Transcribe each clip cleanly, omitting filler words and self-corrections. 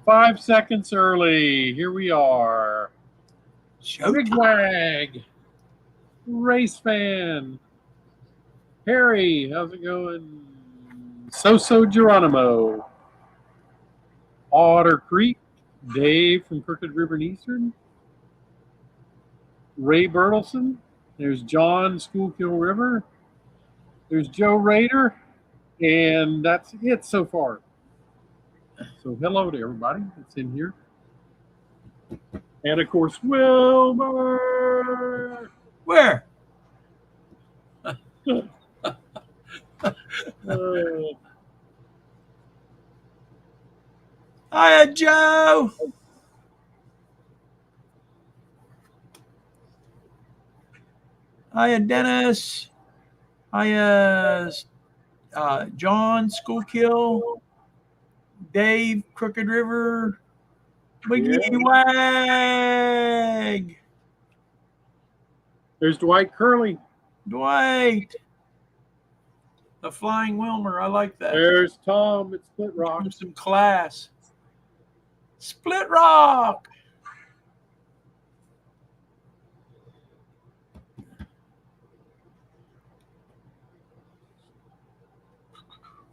5 seconds early. Here we are. Wigwag. Race fan. Harry, how's it going? So Geronimo. Otter Creek. Dave from Crooked River and Eastern. Ray Bertelson. There's John, Schuylkill River. There's Joe Rader. And that's it so far. So hello to everybody that's in here. And of course, Wilbur. Where? Hiya, Joe. Hiya, Dennis. Hiya, John, Schuylkill. Dave, Crooked River. Wiggy Wag. There's Dwight Curley. Dwight. The Flying Wilmer. I like that. There's Tom at Split Rock. Some class. Split Rock.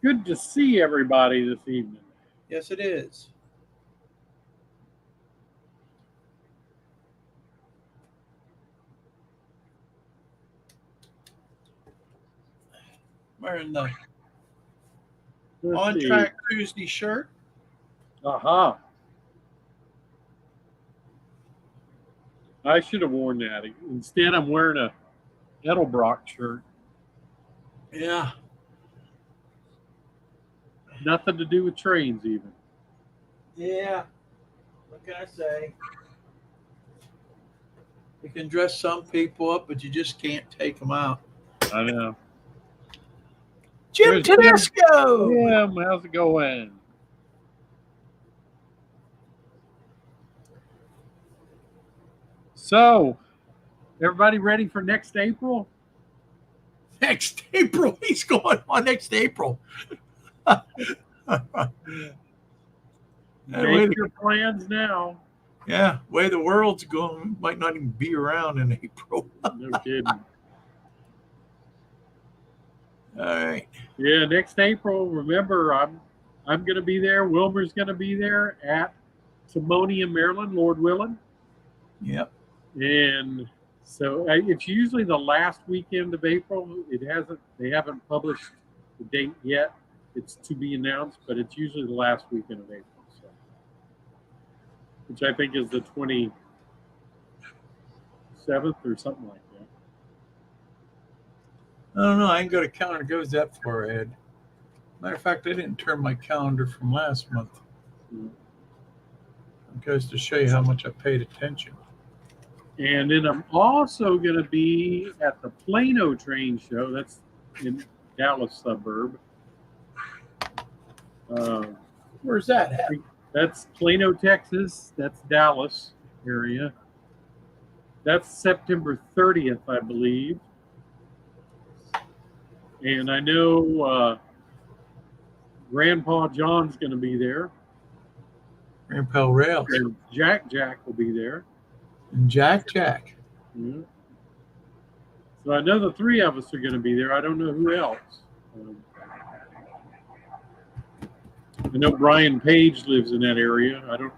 Good to see everybody this evening. Yes, it is. Wearing the on-track Tuesday shirt. Aha. I should have worn that. Instead, I'm wearing a Edelbrock shirt. Yeah. Nothing to do with trains, even. Yeah. What can I say? You can dress some people up, but you just can't take them out. I know. Jim Tedesco. Jim, how's it going? So, everybody ready for next April? Next April? He's going on next April. Make your plans now. Yeah, way the world's going, might not even be around in April. No kidding. All right. Yeah, next April. Remember, I'm going to be there. Wilmer's going to be there at Timonium, Maryland, Lord willing. Yep. And so it's usually the last weekend of April. They haven't published the date yet. It's to be announced, but it's usually the last weekend of April. So, which I think is the 27th or something like that. I don't know. I ain't got a calendar that goes that far ahead. Matter of fact, I didn't turn my calendar from last month. It goes to show you how much I paid attention. And then I'm also going to be at the Plano Train Show. That's in Dallas suburb. Where's that at? That's Plano, Texas. That's Dallas area. That's September 30th, I believe. And I know Grandpa John's going to be there. Grandpa Rails. And Jack will be there. And Jack. Yeah. So I know the three of us are going to be there. I don't know who else. I know Brian Page lives in that area. I don't.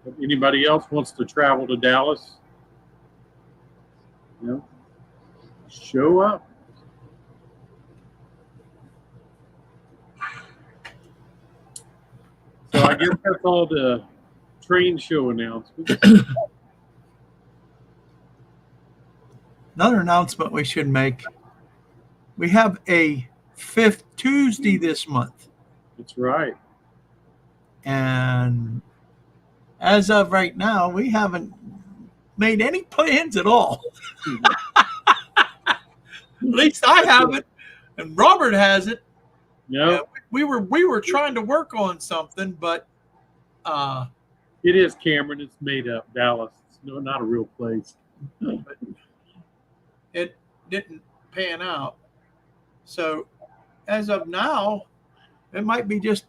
If anybody else wants to travel to Dallas, show up. So I guess that's all the train show announcements. Another announcement we should make. We have a 5th Tuesday this month. That's right. And as of right now, we haven't made any plans at all. At least I haven't, and Robert hasn't. No. We were trying to work on something, but it is Cameron. It's made up. Dallas. It's not a real place. But it didn't pan out. So as of now, it might be just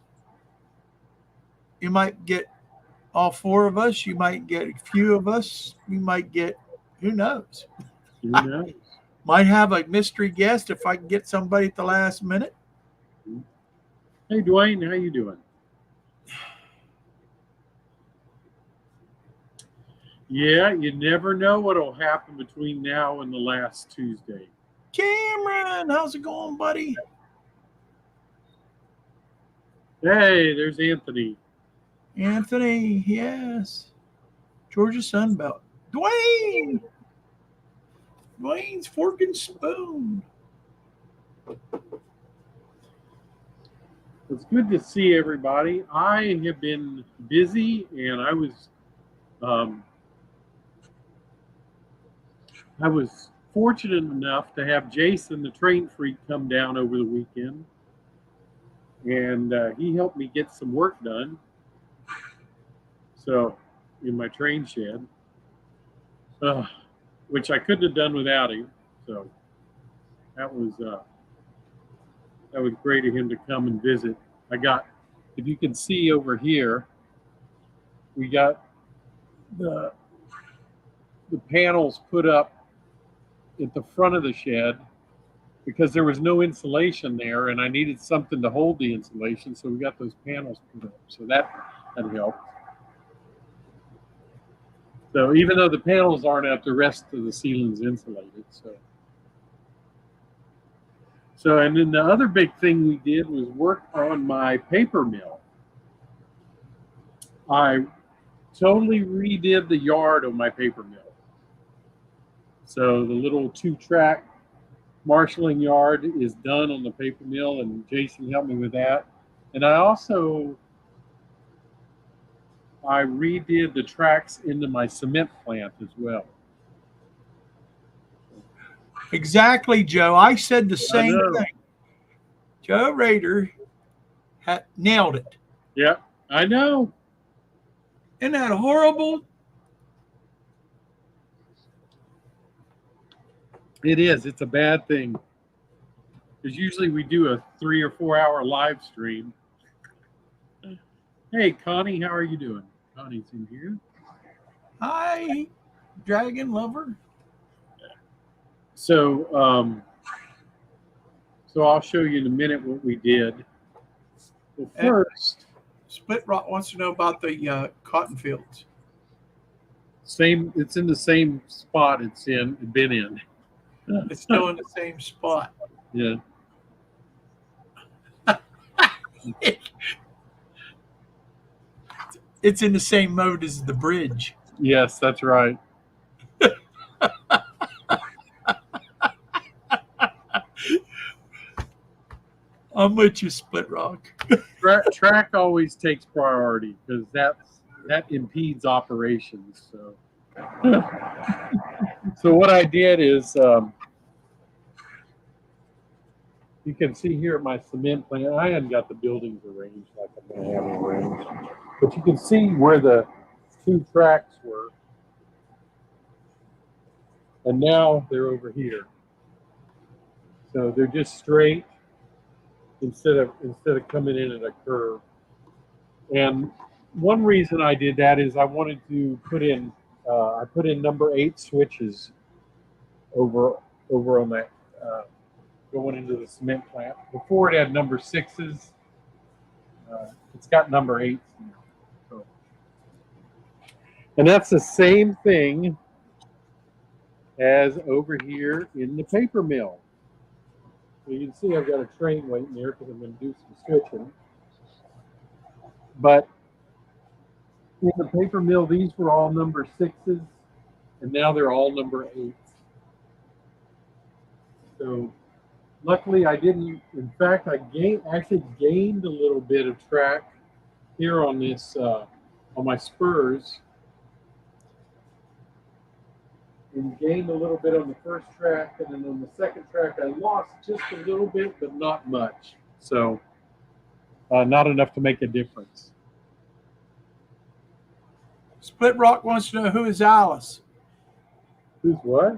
you might get all four of us. You might get a few of us. We might get, who knows? Who knows? Might have a mystery guest if I can get somebody at the last minute. Hey, Dwayne, how you doing? Yeah, you never know what'll happen between now and the last Tuesday. Cameron, how's it going, buddy? Hey, there's Anthony. Anthony, yes. Georgia Sunbelt. Dwayne! Dwayne's Fork and Spoon. It's good to see everybody. I have been busy, and I was fortunate enough to have Jason, the train freak, come down over the weekend, and he helped me get some work done. So, in my train shed, which I couldn't have done without him. So that was great of him to come and visit. I got, if you can see over here, we got the panels put up at the front of the shed because there was no insulation there, and I needed something to hold the insulation, so we got those panels put up. So that helped. So even though the panels aren't up, the rest of the ceiling's insulated. So and then the other big thing we did was work on my paper mill. I totally redid the yard on my paper mill. So the little 2-track marshalling yard is done on the paper mill, and Jason helped me with that. And I redid the tracks into my cement plant as well. Exactly, Joe. I said the same thing. Joe Rader nailed it. Yeah, I know. Isn't that horrible? It is. It's a bad thing. Because usually we do a 3 or 4 hour live stream. Hey, Connie, how are you doing? Connie's in here. Hi, dragon lover. So I'll show you in a minute what we did. Well, first, Split Rock wants to know about the cotton fields. It's in the same spot it's been in. It's still in the same spot. Yeah. It's in the same mode as the bridge. Yes, that's right. I'm with you, Split Rock. Track always takes priority because that impedes operations. So what I did is, you can see here my cement plant. I hadn't got the buildings arranged like I'm going to have them arranged, but you can see where the 2 tracks were, and now they're over here. So they're just straight instead of coming in at a curve. And one reason I did that is I wanted to put in I put in number 8 switches over on that going into the cement plant. Before it had number 6s. It's got number 8s now. So. And that's the same thing as over here in the paper mill. So you can see I've got a train waiting there because I'm going to do some switching. But in the paper mill, these were all number 6s, and now they're all number 8s. So luckily I didn't, in fact, I actually gained a little bit of track here on this, on my spurs. And gained a little bit on the first track, and then on the second track I lost just a little bit, but not much. So not enough to make a difference. Split Rock wants to know, who is Alice? Who's what?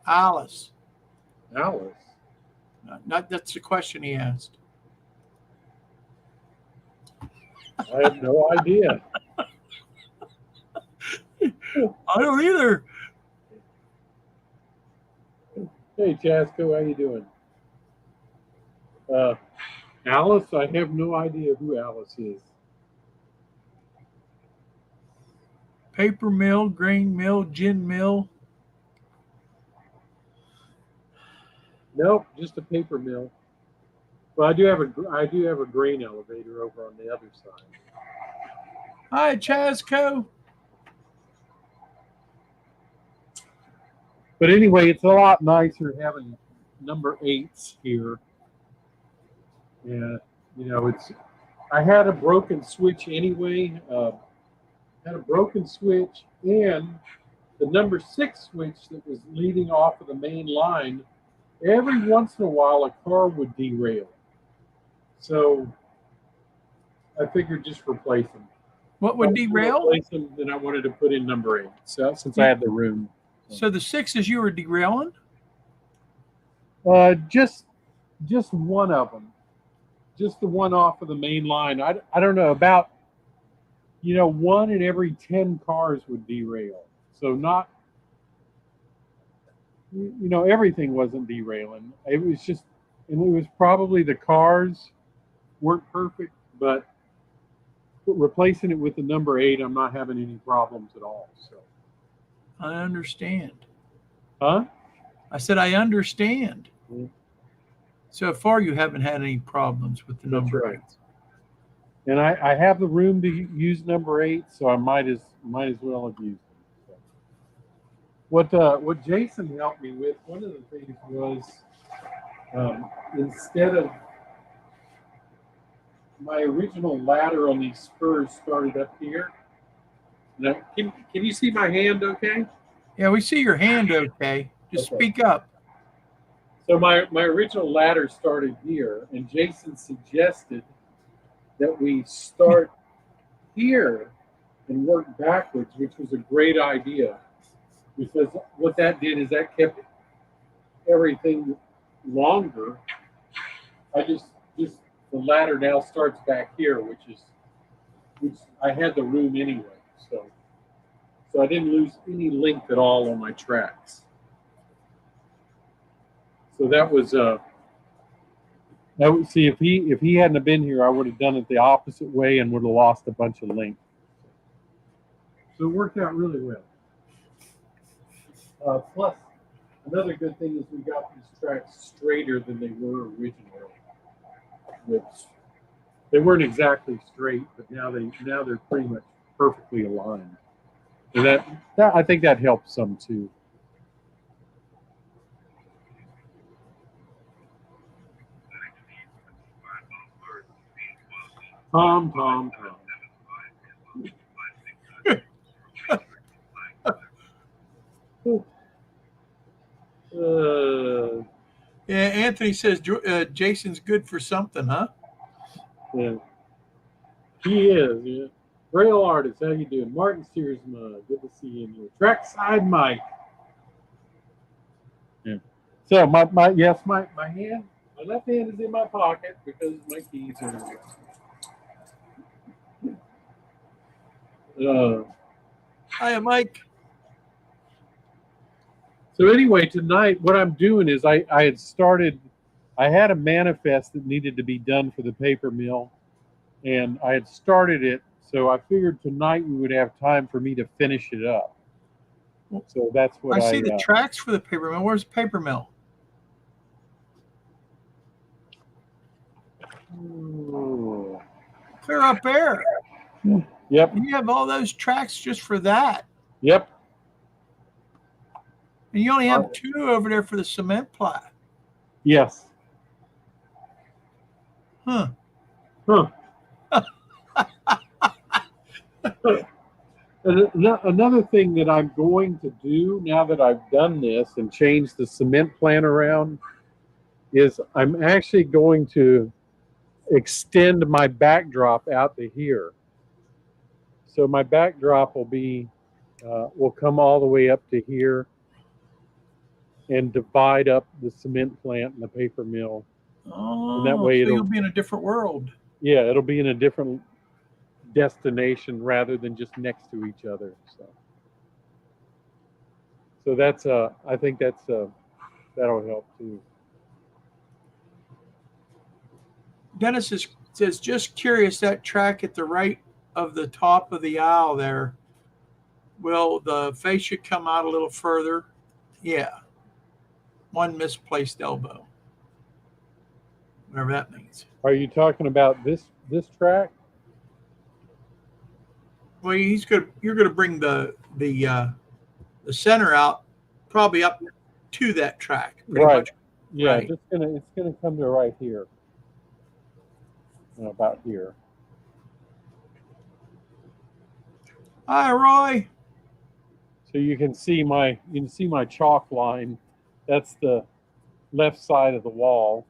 Alice. Alice. That's the question he asked. I have no idea. I don't either. Hey, Jasco, how you doing? Alice, I have no idea who Alice is. Paper mill, grain mill, gin mill. Nope, just a paper mill. Well, I do have a grain elevator over on the other side. Hi, Chasco. But anyway, it's a lot nicer having number 8s here. Yeah, I had a broken switch anyway. Had a broken switch, and the number 6 switch that was leading off of the main line. Every once in a while, a car would derail. So I figured just replace them. What would derail? Replace them, then I wanted to put in number 8. So since I had the room. So the 6s you were derailing? Just one of them. Just the one off of the main line. I don't know, about 1 in every 10 cars would derail. So not everything wasn't derailing. It was just, and it was probably the cars weren't perfect, but replacing it with the number 8, I'm not having any problems at all. So I understand. Huh? I said I understand. Mm-hmm. So far, you haven't had any problems with the number 8. And I have the room to use number 8, so I might as well have used it. So what Jason helped me with, one of the things was instead of my original ladder on these spurs started up here. Now, can you see my hand okay? Yeah, we see your hand okay. Just Okay. speak up. So my original ladder started here, and Jason suggested that we start here and work backwards, which was a great idea. Because what that did is that kept everything longer. The ladder now starts back here, which I had the room anyway, so I didn't lose any length at all on my tracks. So that was see, if he hadn't have been here, I would have done it the opposite way and would have lost a bunch of length. So it worked out really well. Plus, another good thing is we got these tracks straighter than they were originally. Which they weren't exactly straight, but now they're pretty much perfectly aligned. And that I think that helps some too. Tom. Yeah, Anthony says Jason's good for something, huh? Yeah, he is. Yeah, Braille artist. How you doing, Martin Searsma? Good to see you in here. Trackside Mike. Yeah. So my hand, my left hand is in my pocket because my keys are. Hiya, Mike. So anyway, tonight what I'm doing is I had a manifest that needed to be done for the paper mill, and I had started it, so I figured tonight we would have time for me to finish it up. So that's what I see the tracks for the paper mill. Where's the paper mill? Oh. Clear up there. Yep. And you have all those tracks just for that. Yep. And you only have 2 over there for the cement plat. Yes. Huh. Another thing that I'm going to do now that I've done this and changed the cement plant around is I'm actually going to extend my backdrop out to here. So my backdrop will come all the way up to here and divide up the cement plant and the paper mill. Oh, and that way so you'll be in a different world. Yeah, it'll be in a different destination rather than just next to each other. So So that's I think that's that'll help too. Dennis says, just curious, that track at the right of the top of the aisle there, will the fascia come out a little further? Yeah. One misplaced elbow. Whatever that means. Are you talking about this track? Well, you're gonna bring the center out, probably up to that track, pretty Right. much. Yeah, Right. it's gonna come to right here. About here. Hi, Roy. So you can see my chalk line. That's the left side of the wall.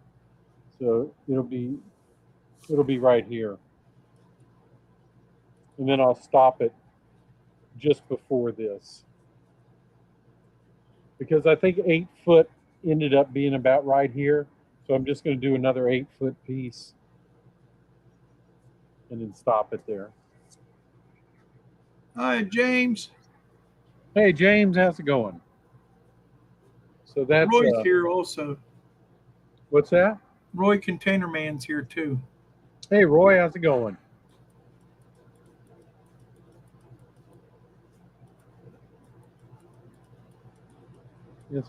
So it'll be right here. And then I'll stop it just before this. Because I think 8 foot ended up being about right here. So I'm just going to do another 8 foot piece and then stop it there. Hi, James. Hey, James, how's it going? So that's Roy's here also. What's that? Roy Container Man's here too. Hey, Roy, how's it going? Yes.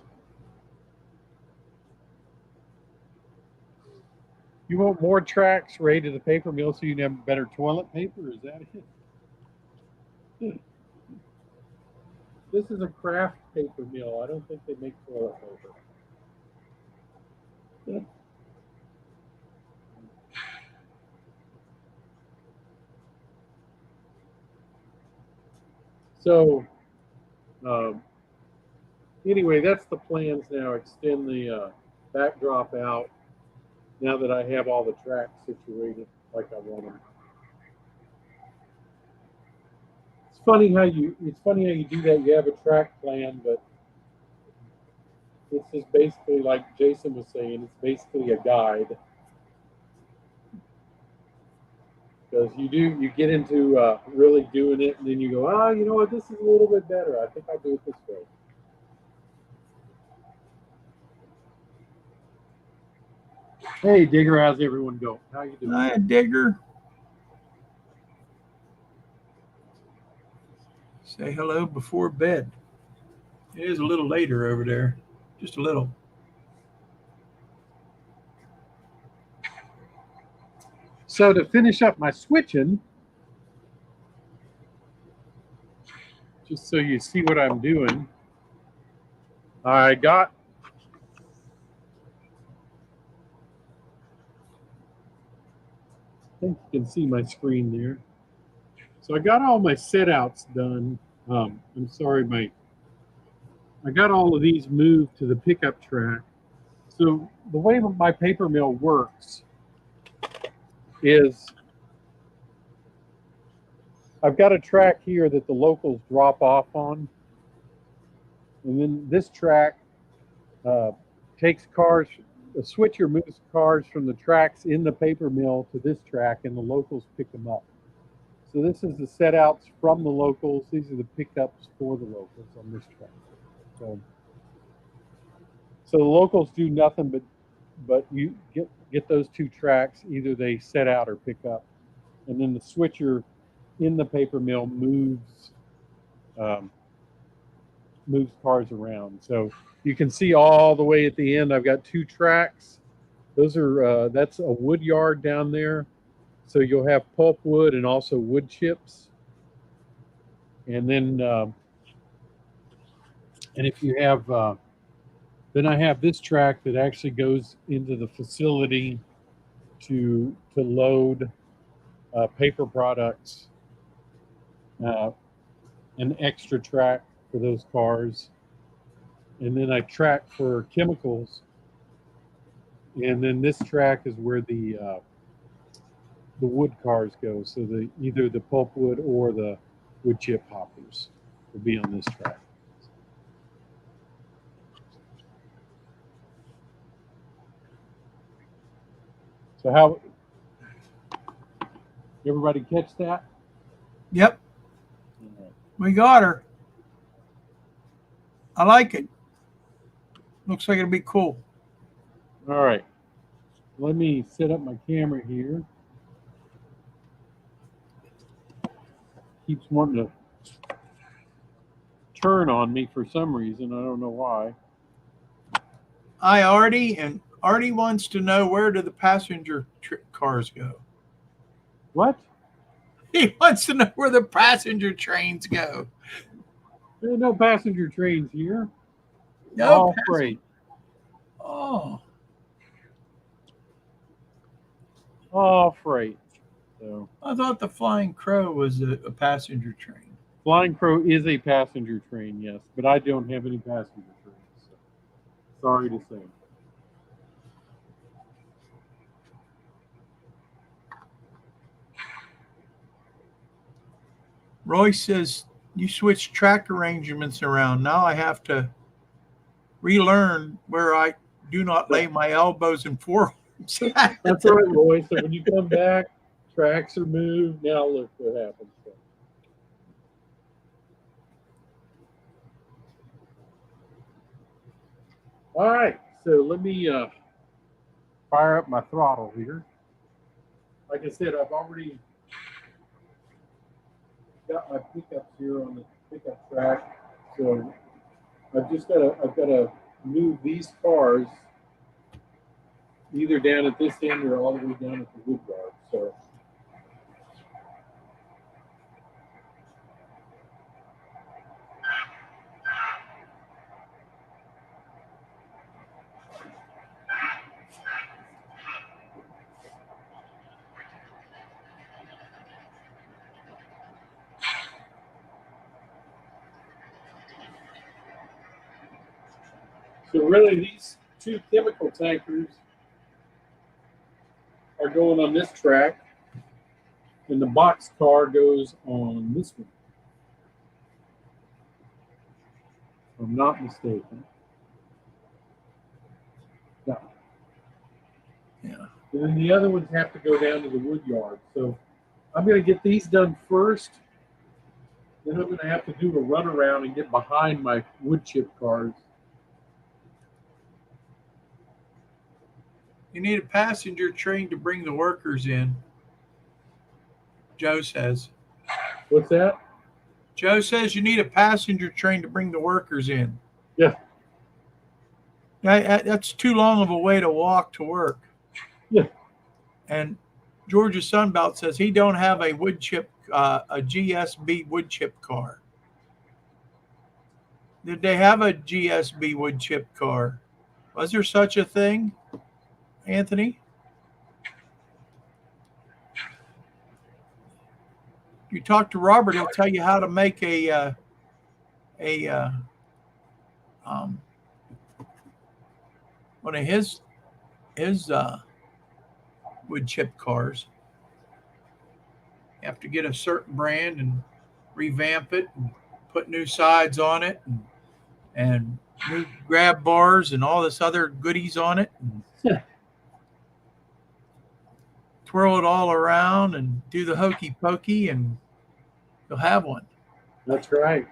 You want more tracks rated to the paper mill so you can have better toilet paper? Is that it? This is a craft paper mill. I don't think they make toilet paper. So, anyway, that's the plans now. Extend the backdrop out now that I have all the tracks situated like I want them. It's funny how you do that. You have a track plan, but this is basically, like Jason was saying, it's basically a guide. Because you get into really doing it, and then you go, you know what, this is a little bit better. I think I'll do it this way. Hey, Digger, how's everyone going? How you doing? Hi, Digger. Say hello before bed. It is a little later over there, just a little. So to finish up my switching, just so you see what I'm doing, I think you can see my screen there. So I got all my set outs done. I'm sorry, I got all of these moved to the pickup track. So the way my paper mill works is I've got a track here that the locals drop off on. And then this track takes cars, a switcher moves cars from the tracks in the paper mill to this track, and the locals pick them up. So this is the set outs from the locals. These are the pickups for the locals on this track. So the locals do nothing but you get those two tracks. Either they set out or pick up, and then the switcher in the paper mill moves cars around. So you can see all the way at the end. I've got two tracks. Those are that's a wood yard down there. So you'll have pulp wood and also wood chips. And then and if you have then I have this track that actually goes into the facility to load paper products, an extra track for those cars. And then I track for chemicals. And then this track is where the wood cars go. So either the pulpwood or the wood chip hoppers will be on this track. So how everybody catch that? Yep. We got her. I like it. Looks like it'll be cool. All right. Let me set up my camera here. Keeps wanting to turn on me for some reason. I don't know why. Artie wants to know, where do the passenger cars go? What? He wants to know where the passenger trains go. There are no passenger trains here. No All freight. Oh. All freight. So I thought the Flying Crow was a passenger train. Flying Crow is a passenger train, yes, but I don't have any passenger trains. So sorry to say. Roy says you switch track arrangements around. Now I have to relearn where I do not lay my elbows and forearms. That's all right, Roy. So when you come back, tracks are moved. Now look what happens. All right, so let me fire up my throttle here. Like I said, I've already got my pickups here on the pickup track, so I've got to move these cars either down at this end or all the way down at the wood yard. So really, these two chemical tankers are going on this track, and the box car goes on this one. If I'm not mistaken. Yeah. And then the other ones have to go down to the wood yard. So I'm going to get these done first. Then I'm going to have to do a runaround and get behind my wood chip cars. You need a passenger train to bring the workers in, Joe says. What's that? Joe says you need a passenger train to bring the workers in. Yeah. That's too long of a way to walk to work. Yeah. And Georgia Sunbelt says he don't have a wood chip, a GSB wood chip car. Did they have a GSB wood chip car? Was there such a thing, Anthony? You talk to Robert, he'll tell you how to make one of his wood chip cars. You have to get a certain brand and revamp it and put new sides on it and new grab bars and all this other goodies on it. And twirl it all around and do the hokey pokey, and you'll have one. That's right.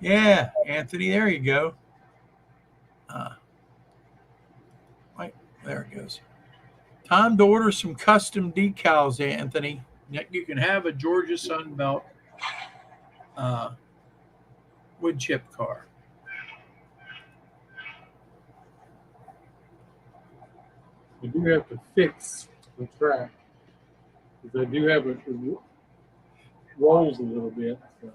Yeah, Anthony, there you go. Right, there it goes. Time to order some custom decals, Anthony. You can have a Georgia Sunbelt wood chip car. I do have to fix the track because I do have it rolls a little bit. So.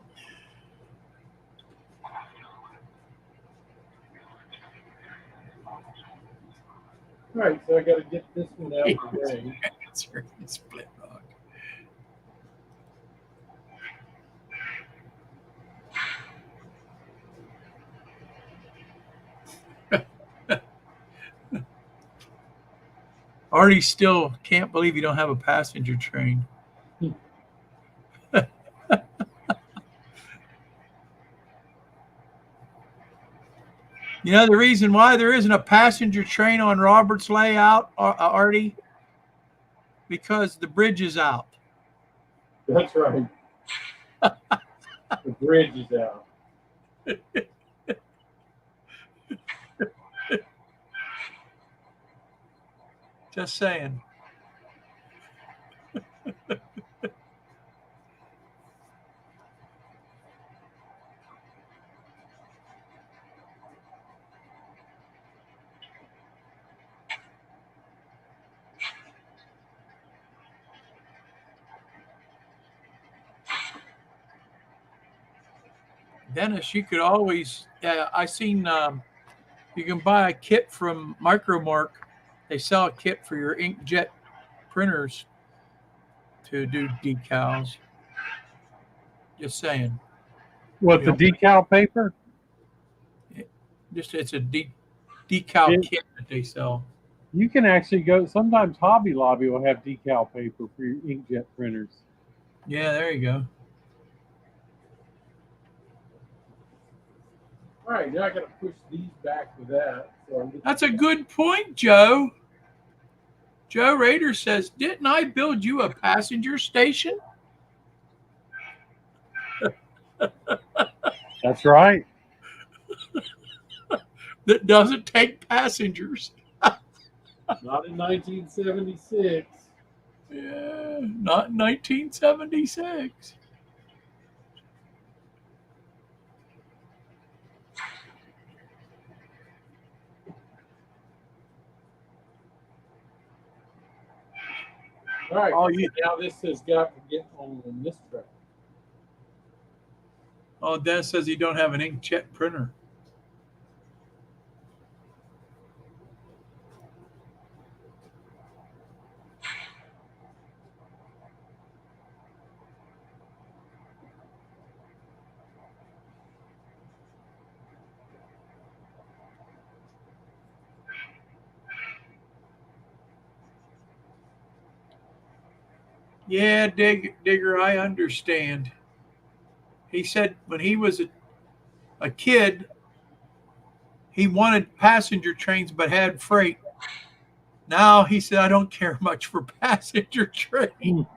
All right, so I got to get this one out of the way. Split rock. Artie still can't believe you don't have a passenger train. You know the reason why there isn't a passenger train on Robert's layout, Artie? Because the bridge is out. That's right. The bridge is out. Just saying. Dennis, you could always. I seen you can buy a kit from Micromark. They sell a kit for your inkjet printers to do decals. Just saying. What, the decal paper? Just it's a decal kit that they sell. You can actually go. Sometimes Hobby Lobby will have decal paper for your inkjet printers. Yeah, there you go. All right, now I got to push these back to that. So That's a good point, Joe. Joe Rader says, "Didn't I build you a passenger station?" That's right. That doesn't take passengers. Not in 1976. Yeah, not in 1976. All right. Oh, Now this has got to get on this track. Oh, Dennis says you don't have an inkjet printer. Yeah, Digger, I understand. He said when he was a kid, he wanted passenger trains but had freight. Now he said, I don't care much for passenger trains.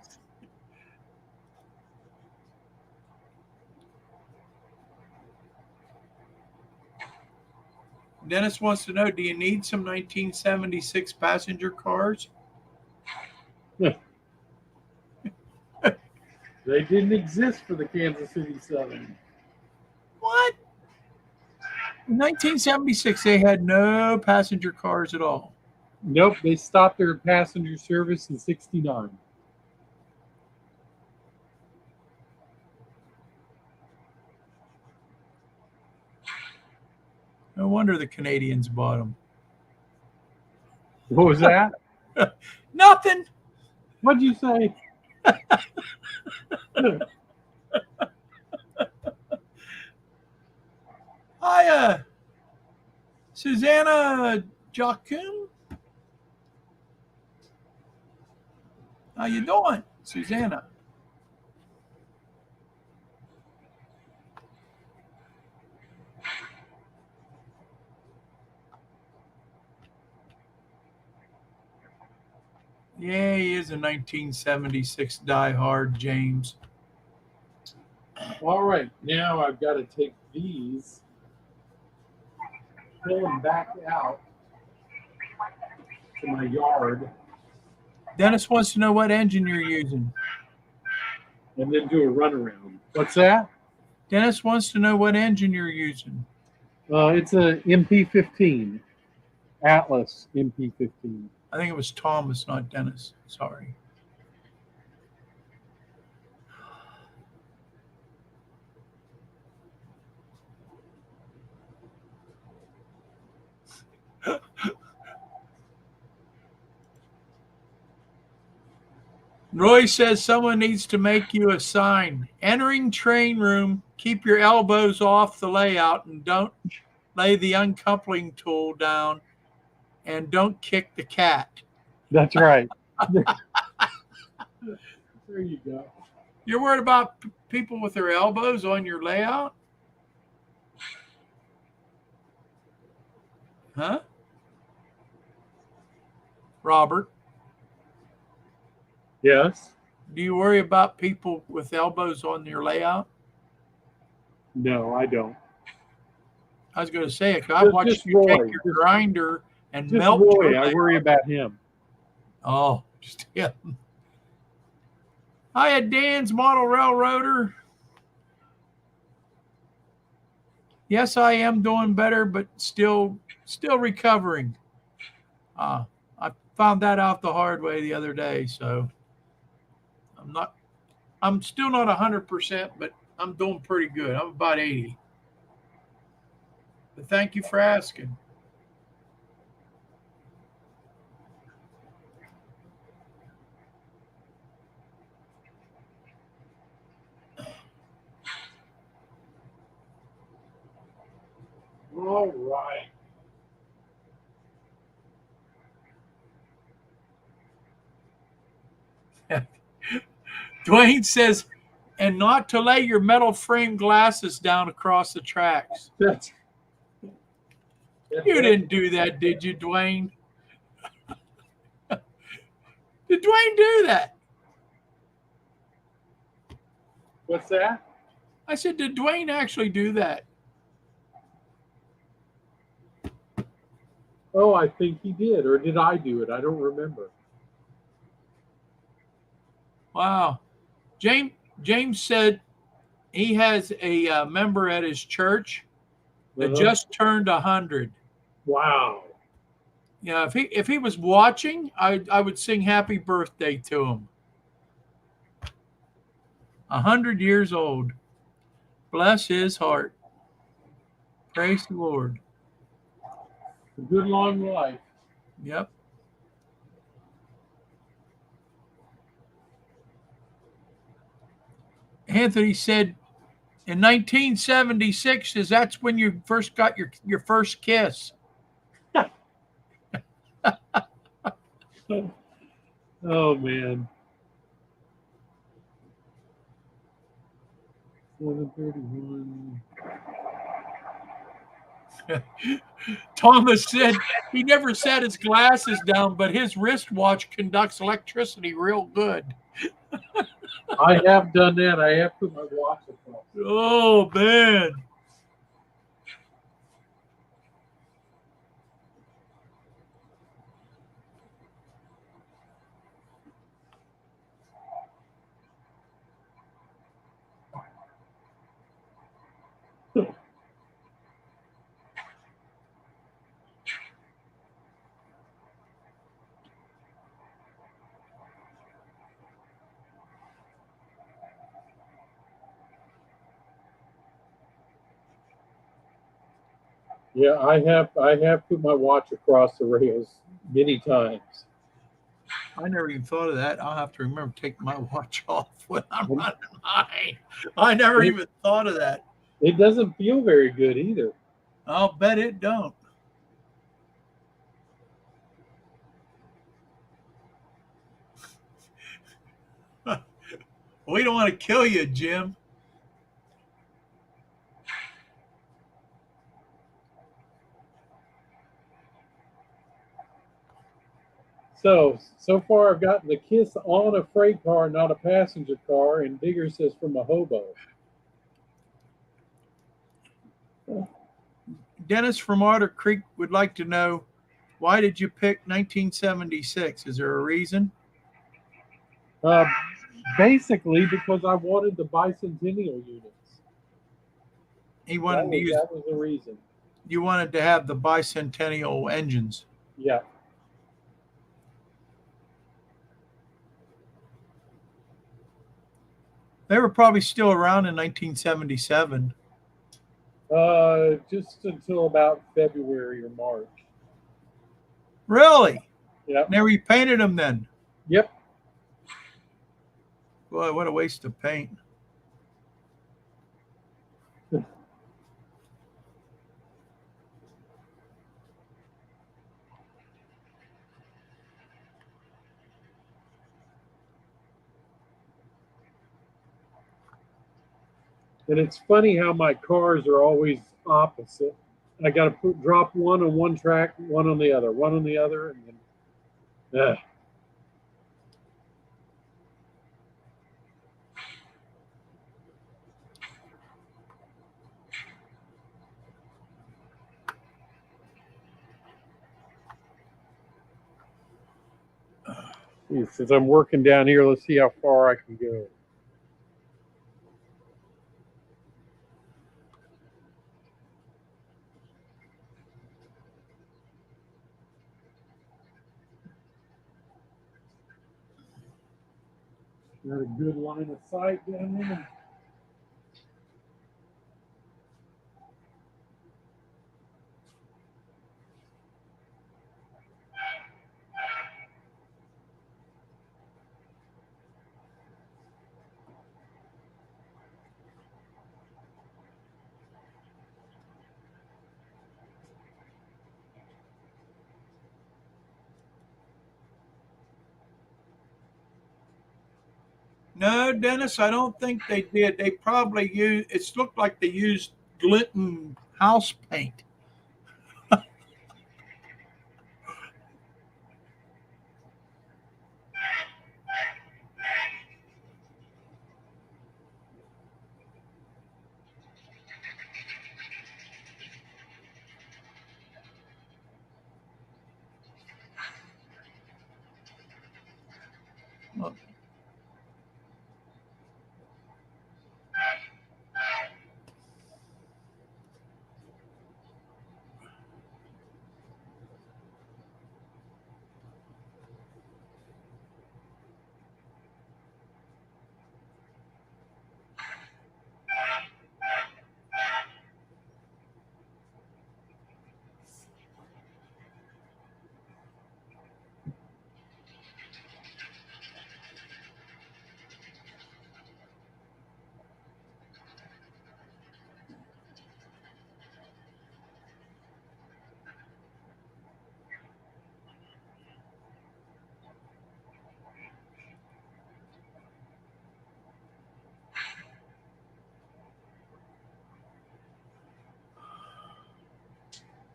Dennis wants to know, do you need some 1976 passenger cars? They didn't exist for the Kansas City Southern. What? In 1976, they had no passenger cars at all. Nope, they stopped their passenger service in '69. No wonder the Canadians bought them. What was that? Nothing. What'd you say? Hi, Susanna Jacquin. How you doing, Susanna? Yeah, he is a 1976 diehard, James. All right, now I've got to take these, pull them back out to my yard, Dennis wants to know what engine you're using. and then do a runaround. What's that? Dennis wants to know what engine you're using. It's a MP15, Atlas MP15. I think it was Thomas, not Dennis. Sorry. Roy says someone needs to make you a sign. Entering train room, keep your elbows off the layout and don't lay the uncoupling tool down and don't kick the cat. That's right. There you go. You're worried about people with their elbows on your layout? Huh? Robert, Yes. do you worry about people with elbows on your layout? No, I don't. I was going to say it. I've watched Just you take Roy. your grinder and Just melt your Roy. I worry layout. about him. Oh, just him. Hiya, Dan's Model Railroader. Yes, I am doing better, but still recovering. I found that out the hard way the other day, so I'm still not 100%, but I'm doing pretty good. I'm about 80. But thank you for asking. All right. Dwayne says, and not to lay your metal frame glasses down across the tracks. That's You didn't do that, did you, Dwayne? Did Dwayne do that? What's that? I said, did Dwayne actually do that? Oh, I think he did. Or did I do it? I don't remember. Wow. James said he has a member at his church that just turned 100. Wow. You know, if he was watching, I would sing happy birthday to him. 100 years old. Bless his heart. Praise the Lord. A good long life. Yep. Anthony said in 1976 is that's when you first got your first kiss. Oh man. 7:31. Thomas said he never set his glasses down, but his wristwatch conducts electricity real good. I have done that. I have put my watch across. Oh man. Yeah, I have put my watch across the rails many times. I never even thought of that. I'll have to remember to take my watch off when I'm running mine. I never even thought of that. It doesn't feel very good either. I'll bet it don't. We don't want to kill you, Jim. So far I've gotten the kiss on a freight car, not a passenger car, and Digger says from a hobo. Dennis from Otter Creek would like to know, why did you pick 1976? Is there a reason? Uh, Basically because I wanted the bicentennial units. He wanted to use. That was the reason. You wanted to have the bicentennial engines. Yeah. They were probably still around in 1977. Just until about February or March. Really? Yep. They repainted them then. Yep. Boy, what a waste of paint. And it's funny how my cars are always opposite. I got to drop one on one track, one on the other, one on the other, and then. Since I'm working down here, let's see how far I can go. Got a good line of sight down there. No, Dennis, I don't think they did. They probably used. It looked like they used Glidden house paint.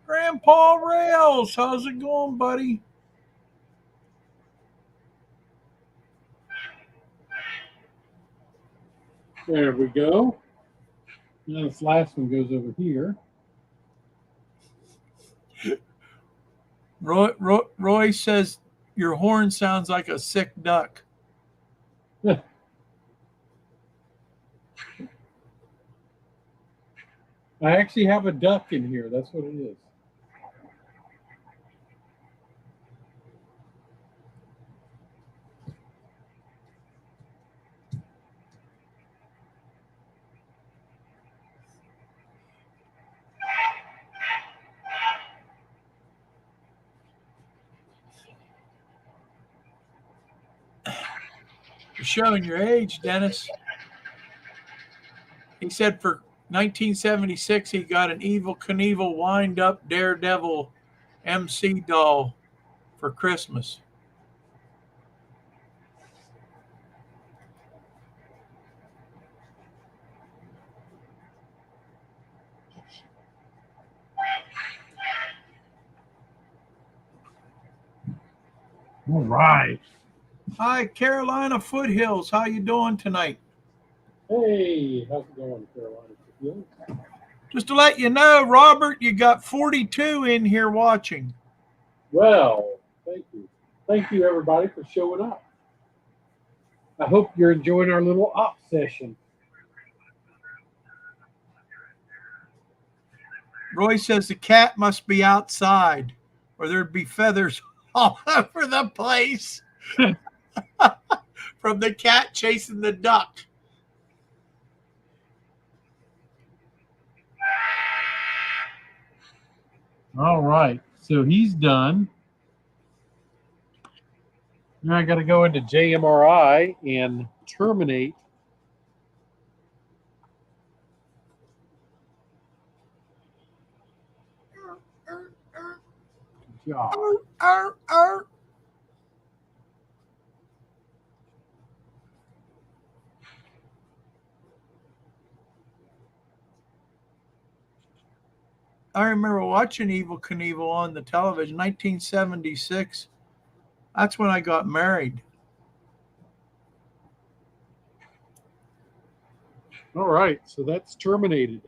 Grandpa Rails, how's it going, buddy? There we go. Now this last one goes over here. Roy says your horn sounds like a sick duck. I actually have a duck in here. That's what it is. You're showing your age, Dennis. He said for 1976 he got an Evil Knievel wind-up Daredevil MC doll for Christmas. All right. Hi, Carolina Foothills. How you doing tonight? Hey, how's it going, Carolina? Just to let you know, Robert, you got 42 in here watching. Well, thank you. Thank you, everybody, for showing up. I hope you're enjoying our little op session. Roy says the cat must be outside or there'd be feathers all over the place from the cat chasing the duck. All right, so he's done. Now I got to go into JMRI and terminate. Good job. I remember watching Evil Knievel on the television, 1976. That's when I got married. All right, so that's terminated.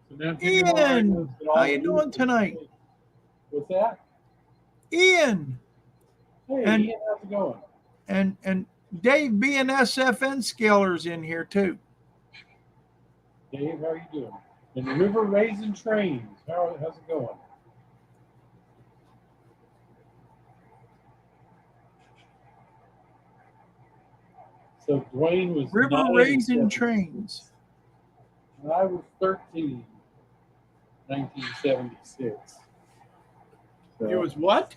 So now Ian, how you doing tonight? What's that? Ian. Hey, and, Ian, how's it going? And Dave BNSFN Scaler's in here too. Dave, how are you doing? And River Raisin Trains, how's it going? So Dwayne was River Raisin Trains. And I was 13, 1976. So, it was what?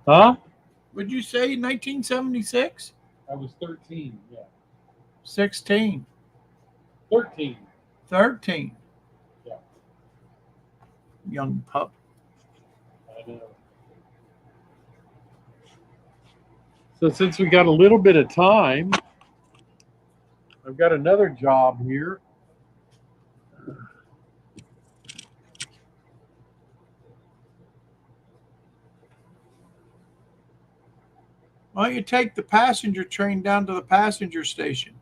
Huh? Would you say 1976? I was 13, yeah. 16. 13. 13. Yeah. Young pup. I know. So since we got a little bit of time, I've got another job here. Why don't you take the passenger train down to the passenger station?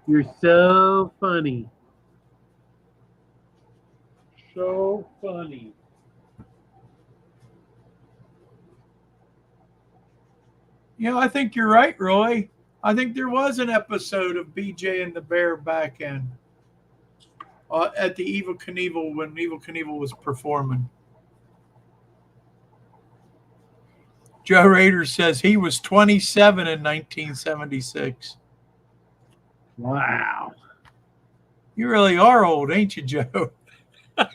You're so funny. So funny. I think you're right, Roy. I think there was an episode of BJ and the Bear back in at the Evil Knievel when Evil Knievel was performing. Joe Rader says he was 27 in 1976. Wow. You really are old, ain't you, Joe? I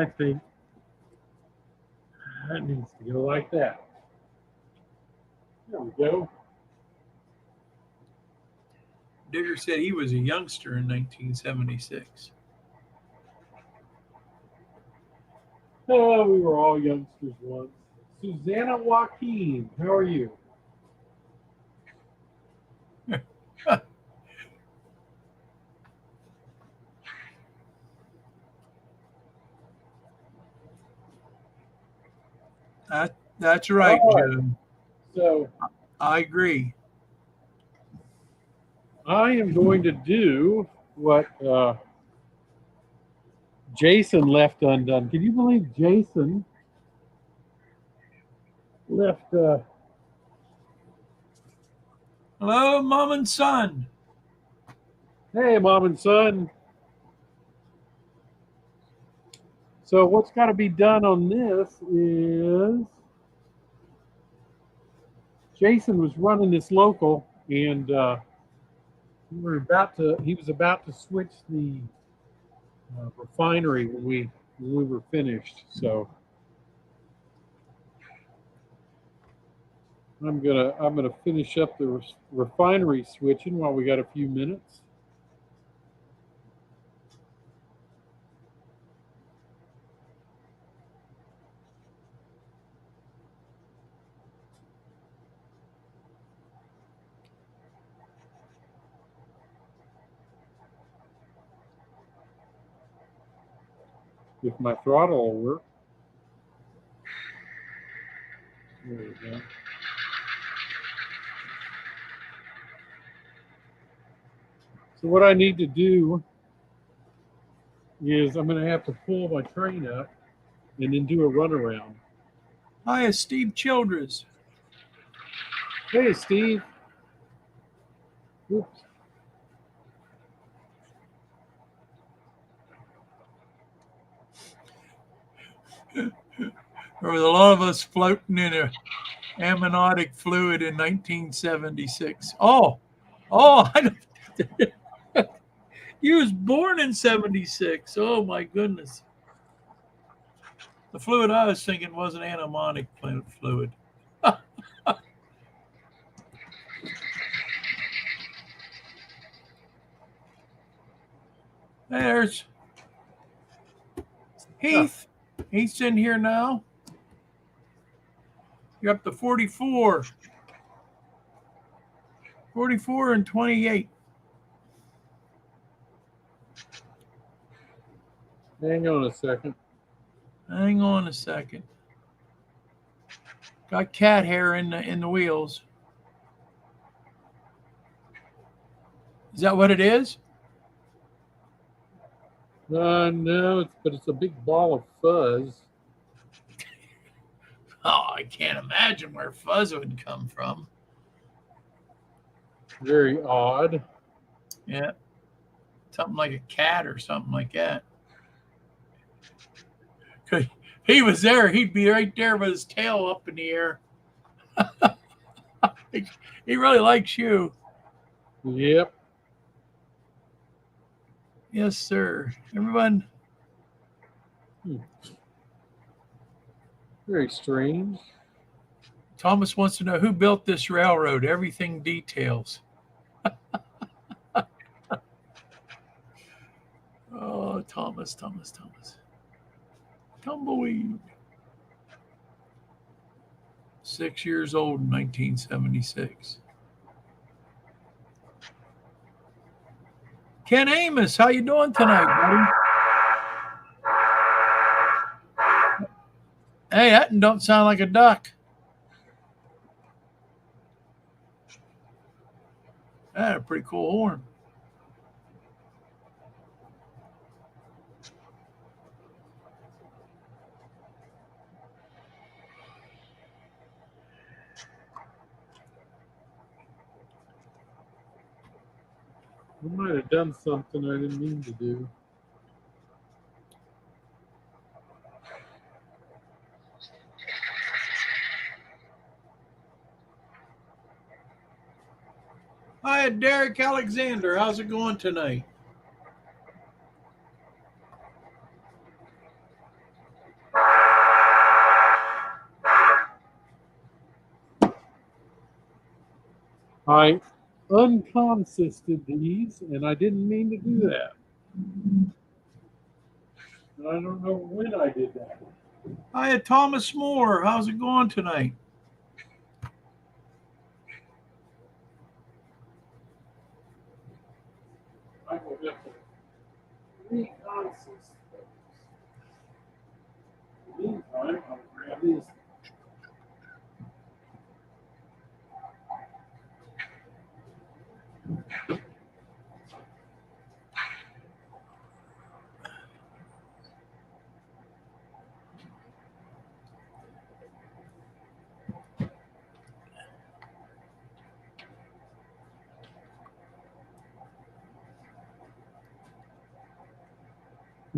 think that needs to go like that. There we go. Digger said he was a youngster in 1976. Oh, we were all youngsters once. Susanna Joaquin, how are you? That's right, Joe. So I agree. I am going to do what Jason left undone. Can you believe Jason left? Hello, Mom and Son. Hey, Mom and Son. So what's got to be done on this is Jason was running this local, and he was about to switch the refinery when we were finished. So I'm gonna finish up the refinery switching while we got a few minutes. If my throttle will work. There we go. So what I need to do is I'm going to have to pull my train up and then do a runaround. Hi, Steve Childress. Hey, Steve. Oops. There was a lot of us floating in a amniotic fluid in 1976. Oh, I you was born in 76. Oh my goodness. The fluid I was thinking was an amniotic fluid. There's Heath. Heath's in here now. You're up to 44. 44 and 28. Hang on a second. Hang on a second. Got cat hair in the wheels. Is that what it is? No, but it's a big ball of fuzz. Oh, I can't imagine where fuzz would come from. Very odd. Yeah. Something like a cat or something like that. He was there, he'd be right there with his tail up in the air. He really likes you. Yep. Yes, sir. Everyone. Very strange. Thomas wants to know who built this railroad. Everything details. Oh, Thomas. Tumbleweed. 6 years old in 1976. Ken Amos, how you doing tonight, buddy? Hey, that don't sound like a duck. That had a pretty cool horn. I might have done something I didn't mean to do. Hi, Derek Alexander. How's it going tonight? I unconsisted these, and I didn't mean to do that. I don't know when I did that. Hi, Thomas Moore. How's it going tonight? I will have to reconsist those. In the meantime, I'll grab these.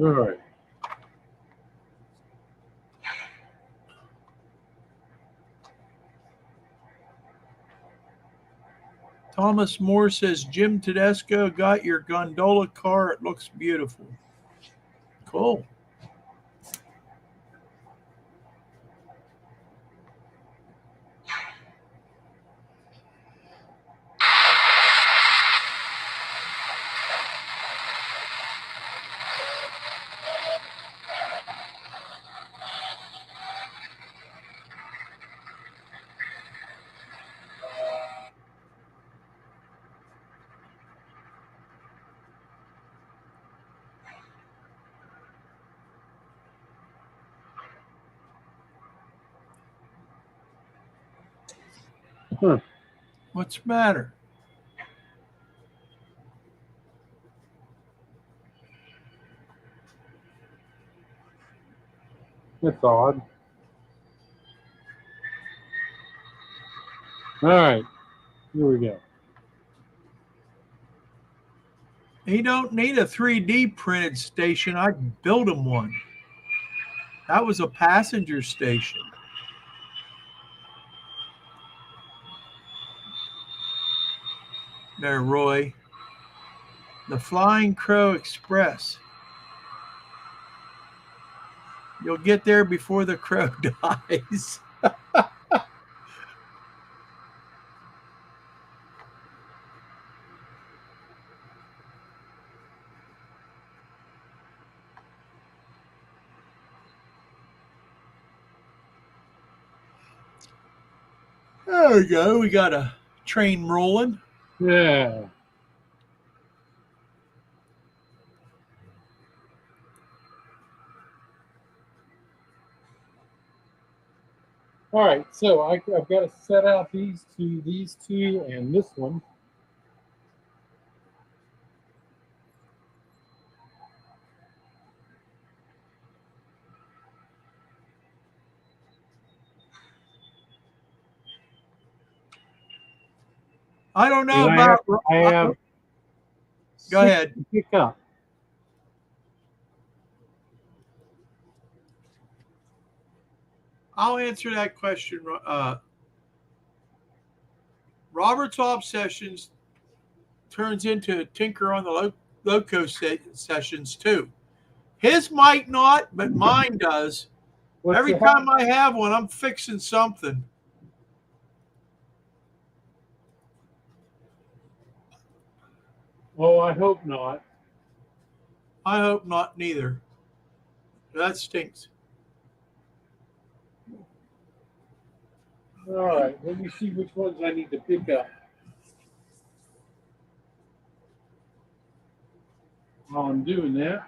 All right. Thomas Moore says, Jim Tedesco got your gondola car. It looks beautiful. Cool. Huh. What's the matter? That's odd. All right. Here we go. He don't need a 3D printed station. I built him one. That was a passenger station. There, Roy. The Flying Crow Express. You'll get there before the crow dies. There we go. We got a train rolling. Yeah. All right, so I've got to set out these two, and this one. I don't know And about. I have Go ahead. to pick up. I'll answer that question. Robert's Obsessions turns into Tinker on the Loco sessions too. His might not, but mine does. What's Every the time I have one, I'm fixing something. Oh, I hope not. I hope not, neither. That stinks. All right, let me see which ones I need to pick up. While I'm doing that.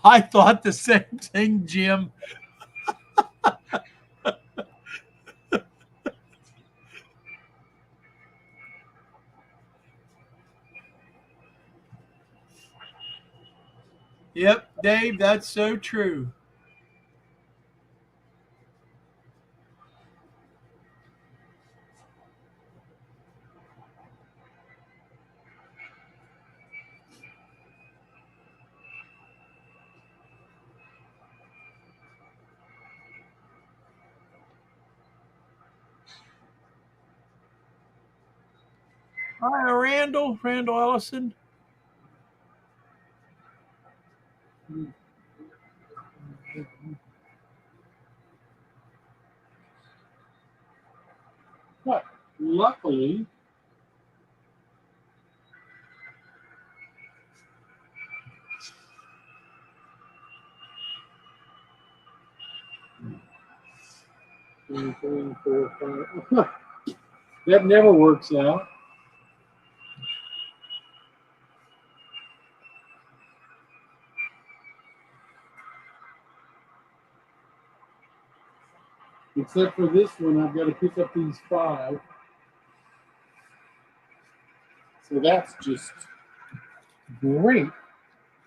I thought the same thing, Jim. Yep, Dave, that's so true. Hi, Randall Ellison. But luckily, two, three, four, five. That never works out. Except for this one, I've got to pick up these 5. So that's just great.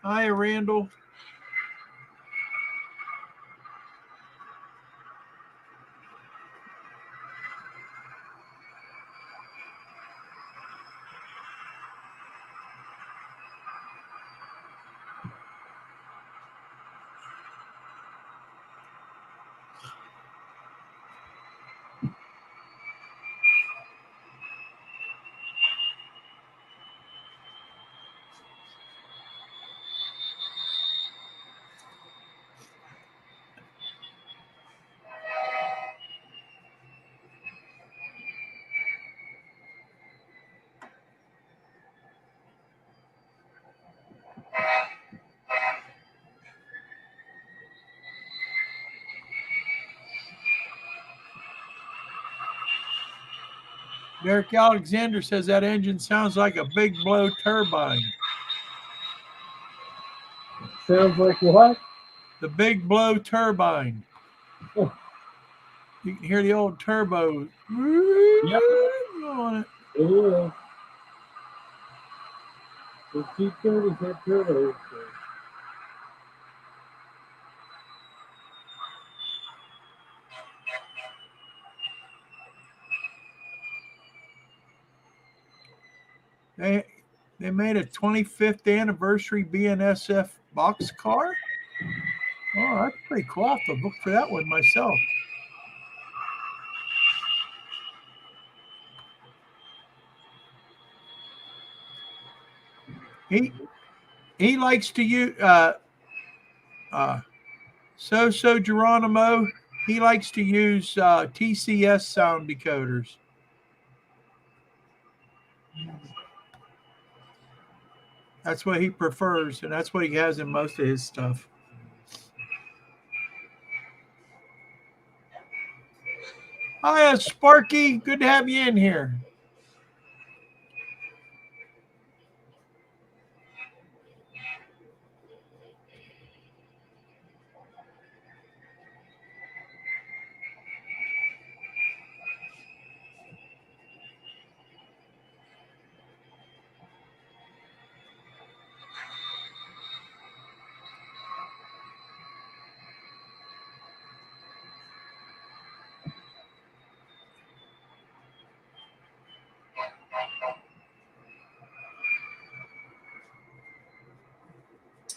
Hi, Randall. Derek Alexander says that engine sounds like a big blow turbine. Sounds like what? The big blow turbine. Oh. You can hear the old turbo. Yep. On it. It is. The T30s have turbos. So. They made a 25th anniversary BNSF box car. Oh, that's pretty cool. I'll have to look for that one myself. He likes to use So Geronimo. He likes to use TCS sound decoders. That's what he prefers, and that's what he has in most of his stuff. Hi, Sparky. Good to have you in here.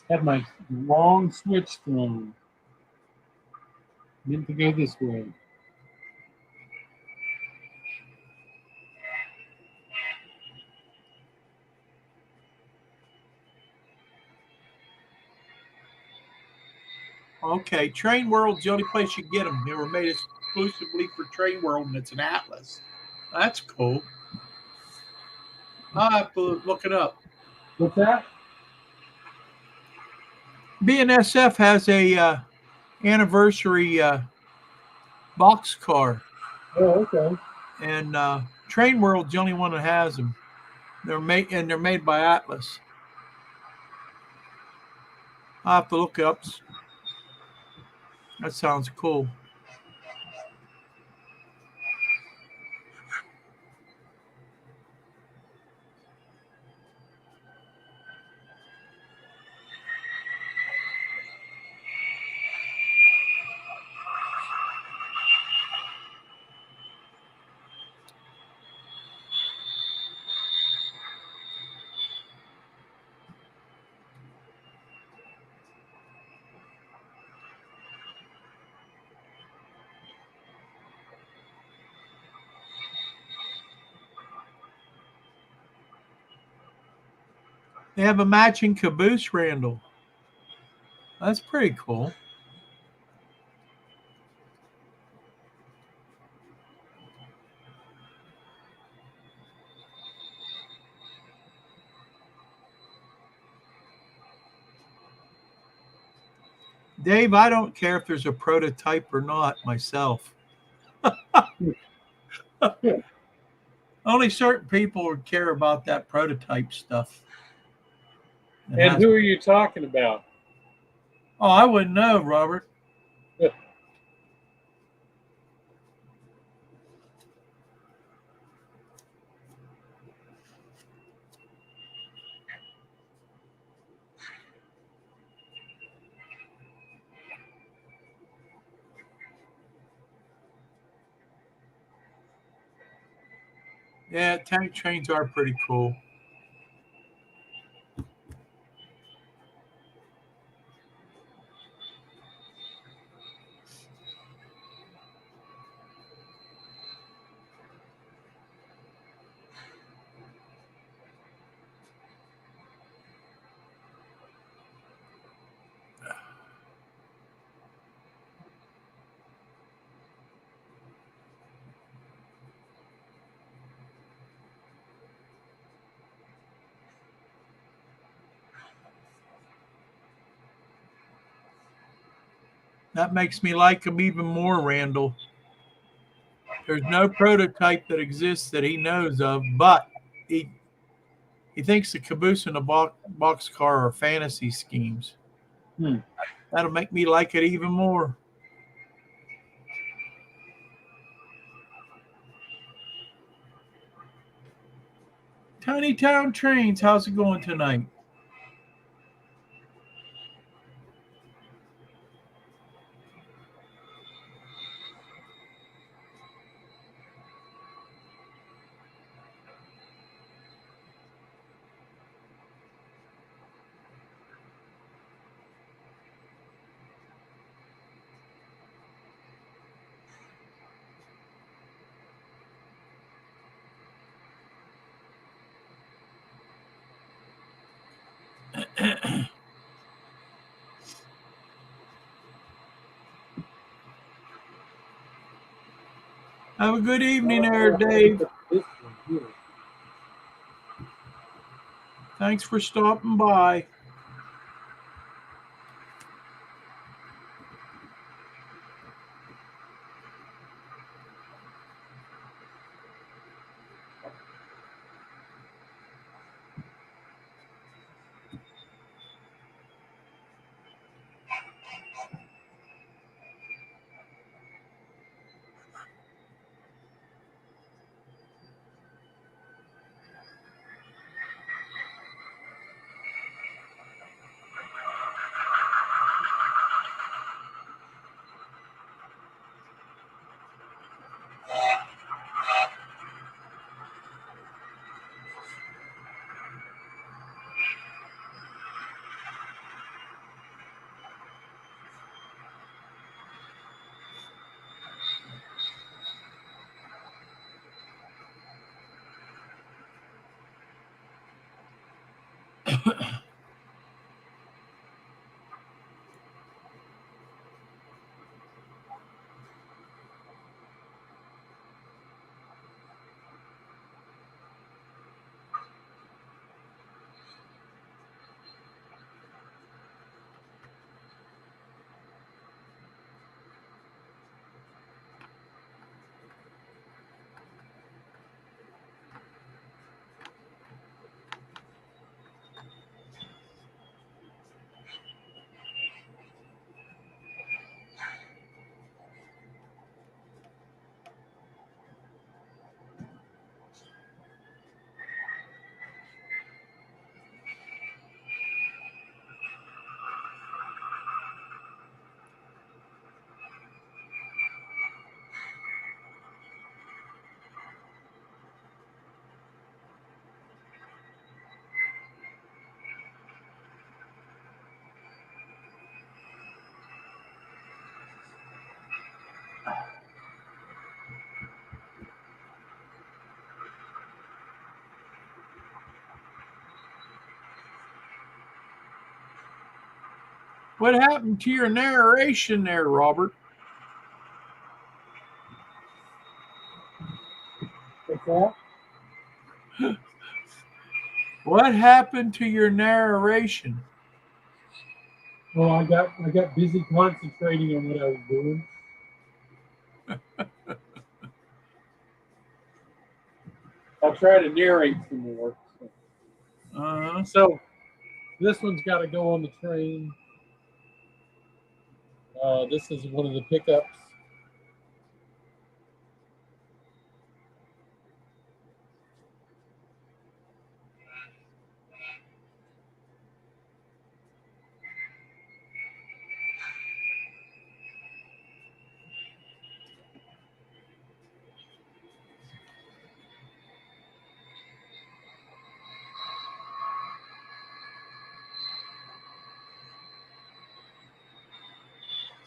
Had my wrong switch thrown. Meant to go this way. Okay, Train World's the only place you get them. They were made exclusively for Train World, and it's an Atlas. That's cool. I'll have to look it up. What's that? BNSF has a anniversary box car. Oh, okay. And Train World's the only one that has them. They're made by Atlas. I'll have to look it up. That sounds cool. They have a matching caboose, Randall. That's pretty cool. Dave, I don't care if there's a prototype or not myself. Only certain people would care about that prototype stuff. And who are you talking about? Oh, I wouldn't know, Robert. Yeah, tank trains are pretty cool. That makes me like them even more, Randall. There's no prototype that exists that he knows of, but he thinks the caboose and the boxcar are fantasy schemes. That'll make me like it even more. Tiny Town Trains, how's it going tonight? Have a good evening there, Dave. Thanks for stopping by. What happened to your narration there, Robert? What's that? What happened to your narration? Well, I got busy concentrating on what I was doing. I'll try to narrate some more. So this one's got to go on the train. This is one of the pickups.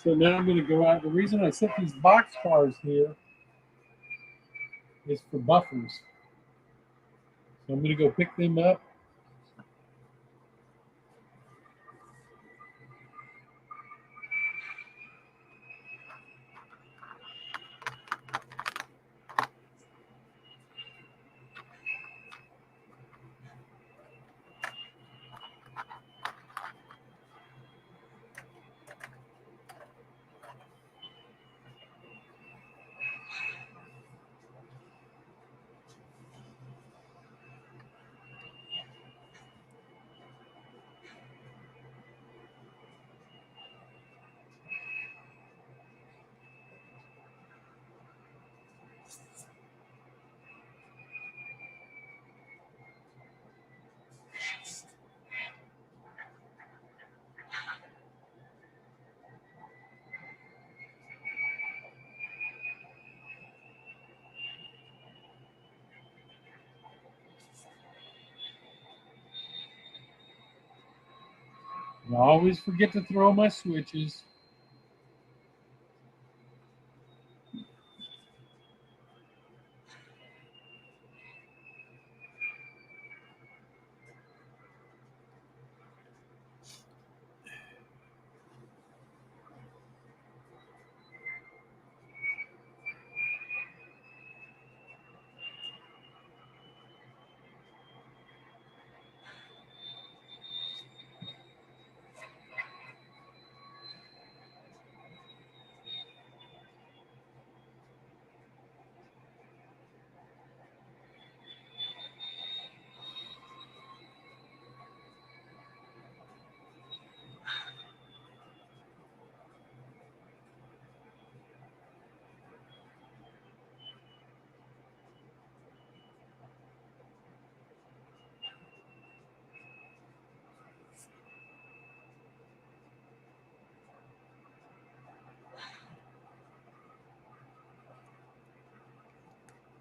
So now I'm going to go out. The reason I set these box cars here is for buffers. So I'm going to go pick them up. I always forget to throw my switches.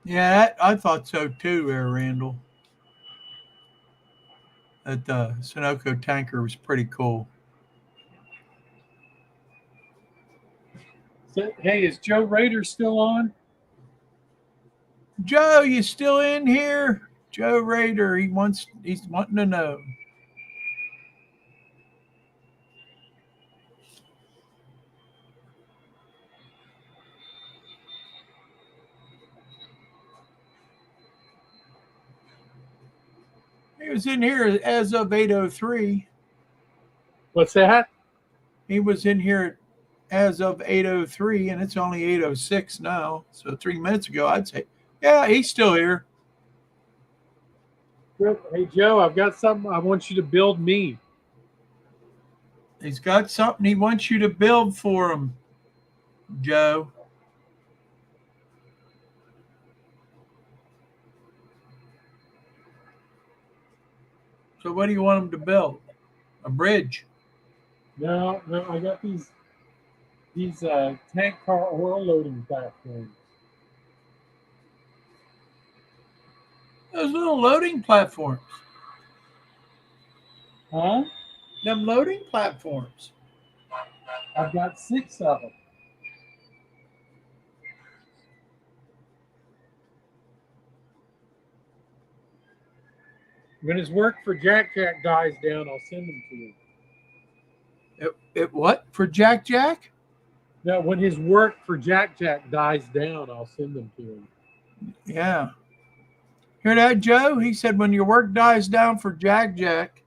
Yeah, I thought so too, there, Randall. That the Sunoco tanker was pretty cool. So, hey, is Joe Rader still on? Joe, you still in here? Joe Rader, he's wanting to know. He was in here as of 8:03. What's that? He was in here as of 8:03, and it's only 8:06 now. So 3 minutes ago, I'd say, yeah, he's still here. Good. Hey, Joe, I've got something I want you to build me. He's got something he wants you to build for him, Joe. So what do you want him to build? A bridge? No, I got these tank car oil loading platforms. Those little loading platforms. Huh? Them loading platforms. I've got 6 of them. When his work for Jack Jack dies down, I'll send them to you. It what? For Jack Jack? No, when his work for Jack Jack dies down, I'll send them to him. Yeah. Hear that, Joe? He said when your work dies down for Jack Jack,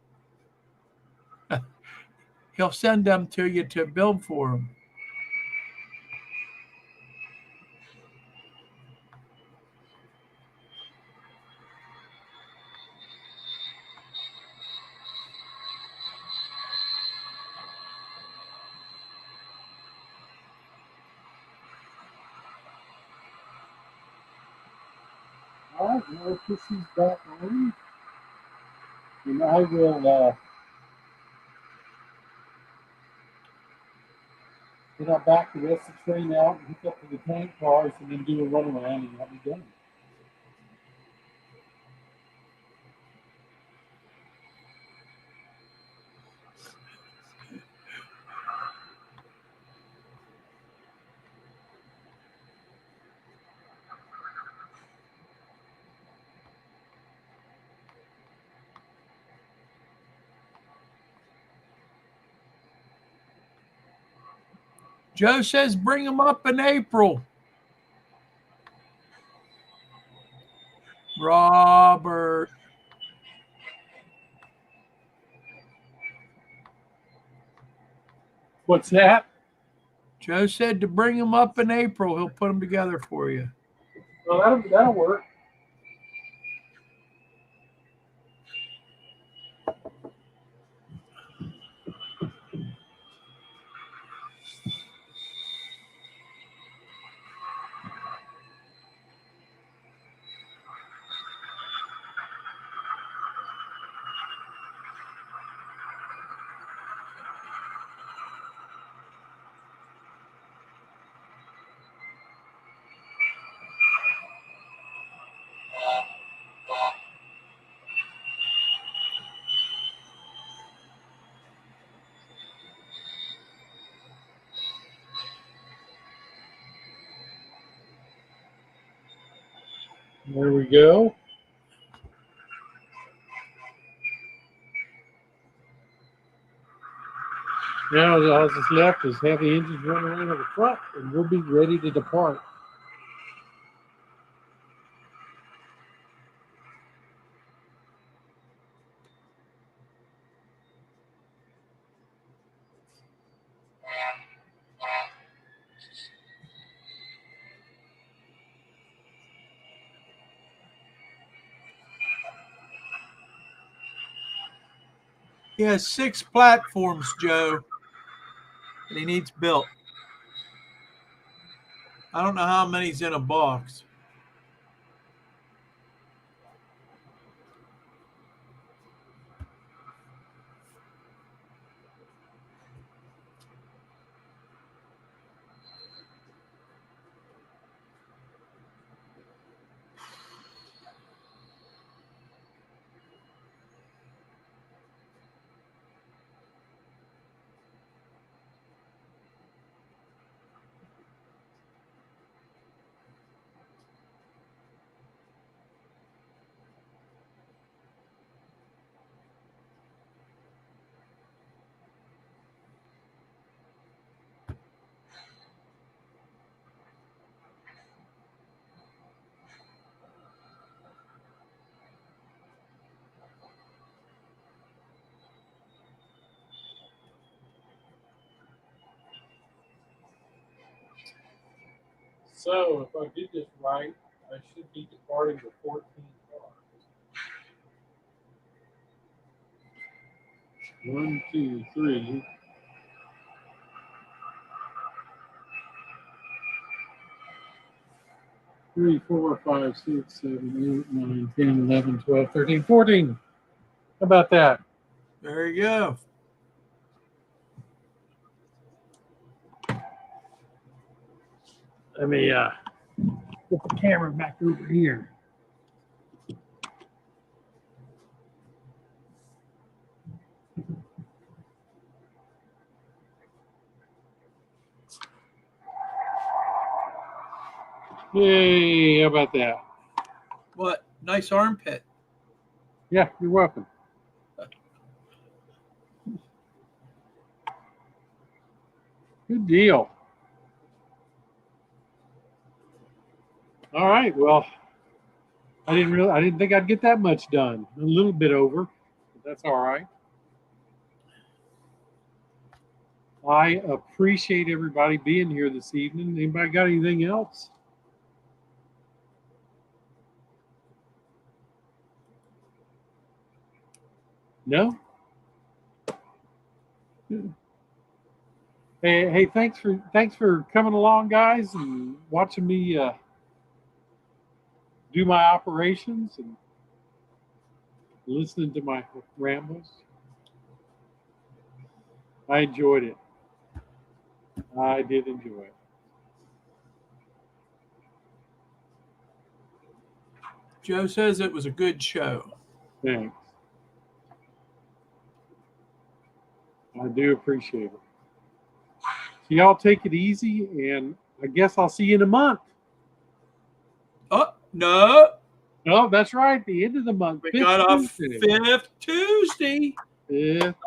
he'll send them to you to build for him. All right, now this is back on, and I will get I'll back the rest of the train out and hook up to the tank cars, and then do a run around, and I'll be done. Joe says bring him up in April. Robert. What's that? Joe said to bring him up in April. He'll put them together for you. Well, that'll work. There we go. Now all that's left is have the engines run around to the front, and we'll be ready to depart. He has 6 platforms, Joe, that he needs built. I don't know how many's in a box. So, if I did this right, I should be departing with 14 cars. 1, 2, 3. 3, 4, 5, 6, 7, 8, 9, 10, 11, 12, 13, 14. How about that? There you go. Let me put the camera back over here. Yay, how about that? What? Nice armpit. Yeah, you're welcome. Good deal. All right, well, I didn't think I'd get that much done. A little bit over, but that's all right. I appreciate everybody being here this evening. Anybody got anything else? No? Hey, thanks for coming along, guys, and watching me do my operations and listening to my rambles. I enjoyed it. I did enjoy it. Joe says it was a good show. Thanks. I do appreciate it. So y'all take it easy, and I guess I'll see you in a month. Oh, no. Oh, that's right. The end of the month. We got a 5th Tuesday.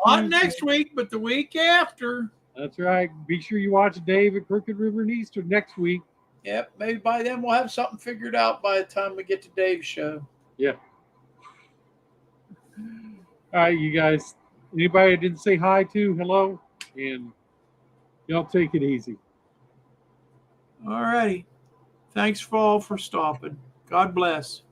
Not next week, but the week after. That's right. Be sure you watch Dave at Crooked River and Easter next week. Yep. Maybe by then we'll have something figured out by the time we get to Dave's show. Yeah. All right, you guys. Anybody I didn't say hi to, hello, and y'all take it easy. All righty. Thanks for all for stopping. God bless.